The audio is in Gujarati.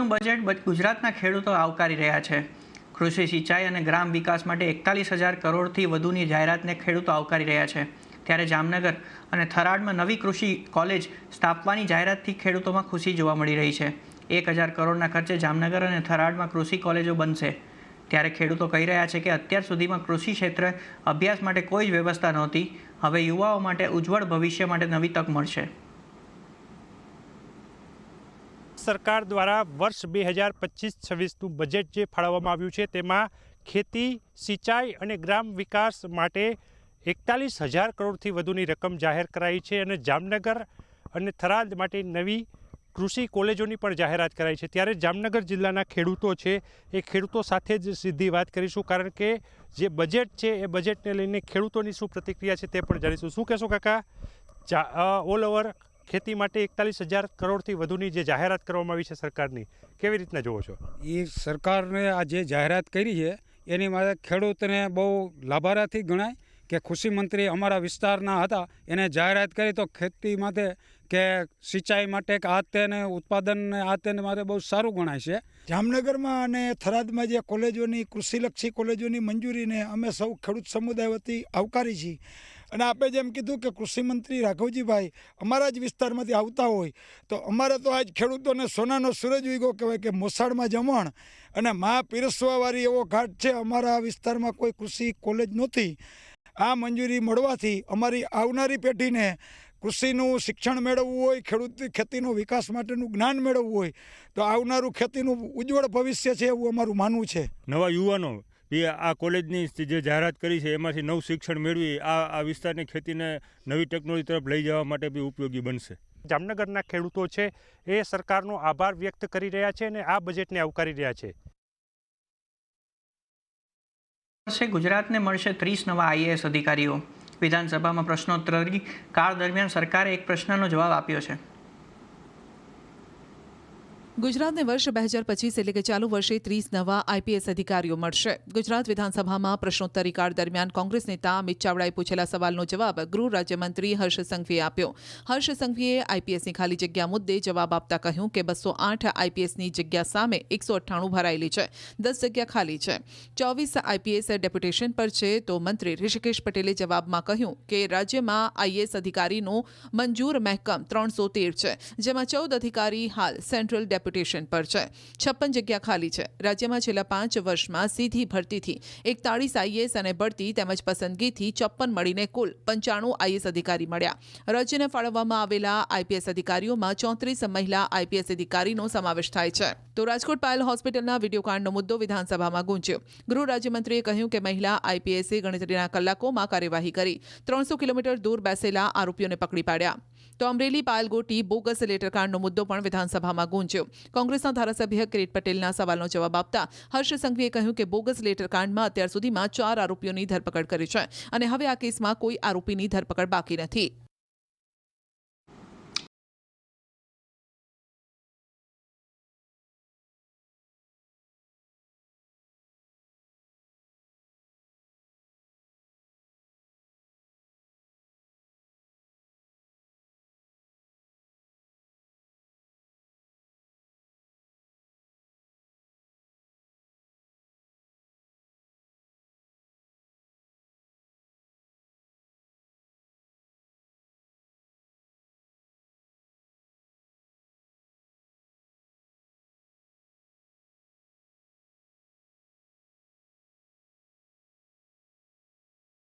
ગુજરાતનું બજેટ ગુજરાતના ખેડૂતો આવકારી રહ્યા છે। કૃષિ સિંચાઈ અને ગ્રામ વિકાસ માટે 41,000 કરોડથી વધુની જાહેરાતને ખેડૂતો આવકારી રહ્યા છે। ત્યારે જામનગર અને થરાદમાં નવી કૃષિ કોલેજ સ્થાપવાની જાહેરાતથી ખેડૂતોમાં ખુશી જોવા મળી રહી છે। 1,000 કરોડના ખર્ચે જામનગર અને થરાદમાં કૃષિ કોલેજો બનશે। ત્યારે ખેડૂતો કહી રહ્યા છે કે અત્યાર સુધીમાં કૃષિ ક્ષેત્રે અભ્યાસ માટે કોઈ જ વ્યવસ્થા નહોતી। હવે યુવાઓ માટે ઉજ્જવળ ભવિષ્ય માટે નવી તક મળશે। સરકાર દ્વારા વર્ષ 2025-26નું બજેટ જે ફાળવવામાં આવ્યું છે તેમાં ખેતી, સિંચાઈ અને ગ્રામ વિકાસ માટે 41,000 કરોડથી વધુની રકમ જાહેર કરાઈ છે અને જામનગર અને થરાદ માટે નવી કૃષિ કોલેજોની પણ જાહેરાત કરાઈ છે। ત્યારે જામનગર જિલ્લાના ખેડૂતો છે એ ખેડૂતો સાથે જ સીધી વાત કરીશું, કારણ કે જે બજેટ છે એ બજેટને લઈને ખેડૂતોની શું પ્રતિક્રિયા છે તે પણ જાણીશું। શું કહેશો કાકા, ઓલ ઓવર ખેતી માટે 41,000 કરોડથી વધુની જે જાહેરાત કરવામાં આવી છે સરકારની, કેવી રીતના જોવો છો? એ સરકારને આ જે જાહેરાત કરી છે એની માટે ખેડૂતને બહુ લાભાર્થી ગણાય કે કૃષિ મંત્રી અમારા વિસ્તારના હતા, એને જાહેરાત કરી તો ખેતી માટે કે સિંચાઈ માટે કે આ તેને ઉત્પાદન આ તેને માટે બહુ સારું ગણાય છે। જામનગરમાં અને થરાદમાં જે કોલેજોની કૃષિલક્ષી કોલેજોની મંજૂરીને અમે સૌ ખેડૂત સમુદાય વતી આવકારી છીએ। અને આપણે જેમ કીધું કે કૃષિમંત્રી રાઘવજીભાઈ અમારા જ વિસ્તારમાંથી આવતા હોય તો અમારે તો આજ ખેડૂતોને સોનાનો સૂરજ ઉગ્યો કહેવાય કે મોસાળમાં જમણ અને મા પીરસવાવાળી એવો ઘાટ છે। અમારા વિસ્તારમાં કોઈ કૃષિ કોલેજ નહોતી। આ મંજૂરી મળવાથી અમારી આવનારી પેઢીને કૃષિનું શિક્ષણ મેળવવું હોય, ખેતીનો વિકાસ માટેનું જ્ઞાન મેળવવું હોય તો આવનારું ખેતીનું ઉજ્જવળ ભવિષ્ય છે એવું અમારું માનવું છે। નવા યુવાનો એ આ કોલેજની જે જાહેરાત કરી છે એમાંથી નવું શિક્ષણ મેળવી આ વિસ્તારની ખેતીને નવી ટેકનોલોજી તરફ લઈ જવા માટે બી ઉપયોગી બનશે। જામનગરના ખેડૂતો છે એ સરકારનો આભાર વ્યક્ત કરી રહ્યા છે અને આ બજેટને આવકારી રહ્યા છે। ગુજરાતને મળશે 30 નવા IAS અધિકારીઓ। વિધાનસભામાં પ્રશ્નોત્તરી કાળ દરમિયાન સરકારે એક પ્રશ્નનો જવાબ આપ્યો છે। ગુજરાતને વર્ષ 2025 એટલે કે ચાલુ વર્ષે 30 નવા IPS અધિકારીઓ મળશે। ગુજરાત વિધાનસભામાં પ્રશ્નોત્તરી કાળ દરમિયાન કોંગ્રેસ નેતા અમિત ચાવડાએ પૂછેલા સવાલનો જવાબ ગૃહ રાજ્યમંત્રી હર્ષ સંઘવીએ આપ્યો। હર્ષ સંઘવીએ IPSની ખાલી જગ્યા મુદ્દે જવાબ આપતા કહ્યું કે 208 IPSની જગ્યા સામે 198 ભરાયેલી છે, 10 જગ્યા ખાલી છે, 24 IPS ડેપ્યુટેશન પર છે। તો મંત્રી ઋષિકેશ પટેલે જવાબમાં કહ્યું કે રાજ્યમાં IAS અધિકારીનું મંજૂર મહેકમ 313 છે, જેમાં 14 અધિકારી હાલ સેન્ટ્રલ ડેપ્યુટેશન પર છે, 56 જગ્યા ખાલી છે। રાજ્યમાં છેલ્લા 5 વર્ષમાં સીધી ભરતીથી 41 IAS અને બઢતી તેમજ પસંદગીથી 54 મળીને કુલ 95 IAS અધિકારી મળ્યા। રાજ્યને ફાળવવામાં આવેલા IPS અધિકારીઓમાં 34 મહિલા IPS અધિકારીનો સમાવેશ થાય છે। તો રાજકોટ પાયલ હોસ્પિટલના વિડીયો કાંડનો મુદ્દો વિધાનસભામાં ગુંજ્યો। ગૃહ રાજ્યમંત્રીએ કહ્યું કે મહિલા IPSએ ગણતરીના કલાકોમાં કાર્યવાહી કરી 300 કિલોમીટર દૂર બેસેલા આરોપીઓને પકડી પાડ્યા। તો અમરેલી પાયલગોટી બોગસ લેટરકાંડનો મુદ્દો પણ વિધાનસભામાં ગુંજ્યો। કોંગ્રેસના ધારાસભ્ય કિરીટ પટેલના સવાલનો જવાબ આપતા હર્ષ સંઘવીએ કહ્યું કે બોગસ લેટરકાંડમાં અત્યાર સુધીમાં 4 આરોપીઓની ધરપકડ કરી છે અને હવે આ કેસમાં કોઈ આરોપીની ધરપકડ બાકી નથી।